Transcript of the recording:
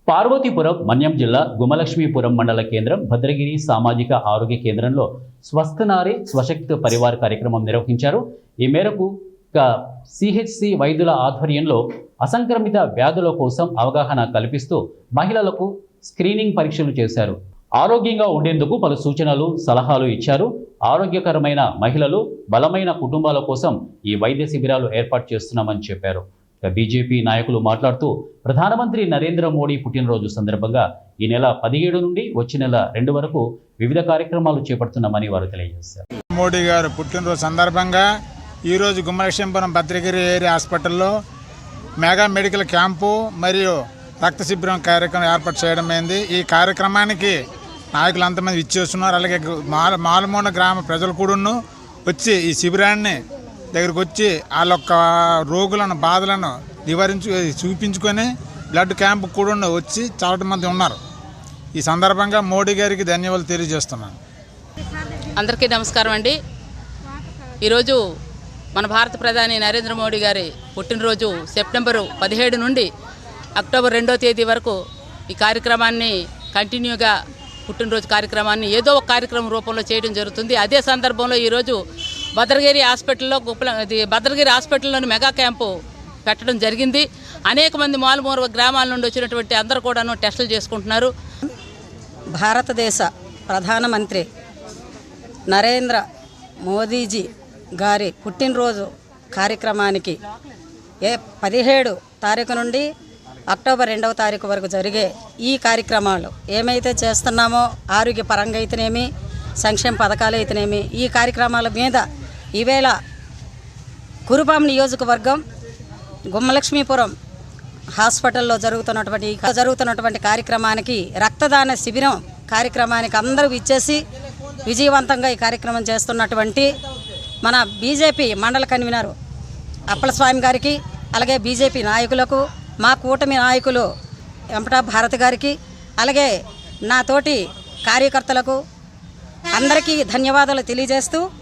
పార్వతీపురం మన్యం జిల్లా గుమలక్ష్మీపురం మండల కేంద్రం భద్రగిరి సామాజిక ఆరోగ్య కేంద్రంలో స్వస్థనారి స్వశక్తి పరివార్ కార్యక్రమం నిర్వహించారు. ఈ మేరకు సిహెచ్సి వైద్యుల ఆధ్వర్యంలో అసంక్రమిత వ్యాధుల కోసం అవగాహన కల్పిస్తూ మహిళలకు స్క్రీనింగ్ పరీక్షలు చేశారు. ఆరోగ్యంగా ఉండేందుకు పలు సూచనలు సలహాలు ఇచ్చారు. ఆరోగ్యకరమైన మహిళలు బలమైన కుటుంబాల కోసం ఈ వైద్య శిబిరాలు ఏర్పాటు చేస్తున్నామని చెప్పారు. బీజేపీ నాయకులు మాట్లాడుతూ ప్రధానమంత్రి నరేంద్ర మోడీ పుట్టినరోజు సందర్భంగా ఈ నెల 17 నుండి వచ్చే నెల 2 వరకు వివిధ కార్యక్రమాలు చేపడుతున్నామని వారు తెలియజేశారు. మోడీ గారు పుట్టినరోజు సందర్భంగా ఈరోజు గుమ్మలక్ష్మీపురం భద్రగిరి ఏరియా హాస్పిటల్లో మెగా మెడికల్ క్యాంపు మరియు రక్త శిబిరం కార్యక్రమం ఏర్పాటు చేయడం అయింది. ఈ కార్యక్రమానికి నాయకులు అంతమంది ఇచ్చేస్తున్నారు. అలాగే మాలమూల గ్రామ ప్రజలు కూడా వచ్చి ఈ శిబిరాన్ని దగ్గరకు వచ్చి వాళ్ళ యొక్క రోగులను బాధలను చూపించుకొని బ్లడ్ క్యాంపు కూడా వచ్చి చాలా మంది ఉన్నారు. ఈ సందర్భంగా మోడీ గారికి ధన్యవాదాలు తెలియజేస్తున్నాను. అందరికీ నమస్కారం అండి. ఈరోజు మన భారత ప్రధాని నరేంద్ర మోడీ గారి పుట్టినరోజు సెప్టెంబరు 17 నుండి అక్టోబర్ 2వ తేదీ వరకు ఈ కార్యక్రమాన్ని కంటిన్యూగా పుట్టినరోజు కార్యక్రమాన్ని ఏదో ఒక కార్యక్రమం రూపంలో చేయడం జరుగుతుంది. అదే సందర్భంలో ఈరోజు భద్రగిరి హాస్పిటల్లోని మెగా క్యాంపు పెట్టడం జరిగింది. అనేక మంది మారుమూల గ్రామాల నుండి వచ్చినటువంటి అందరూ కూడాను టెస్టులు చేసుకుంటున్నారు. భారతదేశ ప్రధానమంత్రి నరేంద్ర మోదీజీ గారి పుట్టినరోజు కార్యక్రమానికి 17 తారీఖు నుండి అక్టోబర్ 2వ తారీఖు వరకు జరిగే ఈ కార్యక్రమాలు ఏమైతే చేస్తున్నామో ఆరోగ్యపరంగా అయితేనేమి సంక్షేమ పథకాలు అయితేనేమి ఈ కార్యక్రమాల మీద ఈవేళ కురుపాం నియోజకవర్గం గుమ్మలక్ష్మీపురం హాస్పిటల్లో జరుగుతున్నటువంటి కార్యక్రమానికి రక్తదాన శిబిరం కార్యక్రమానికి అందరూ ఇచ్చేసి విజయవంతంగా ఈ కార్యక్రమం చేస్తున్నటువంటి మన బీజేపీ మండల కన్వీనర్ అప్పలస్వామి గారికి, అలాగే బీజేపీ నాయకులకు, మా కూటమి నాయకులు వెంపట భారతి గారికి, అలాగే నా తోటి కార్యకర్తలకు అందరికీ ధన్యవాదాలు తెలియజేస్తూ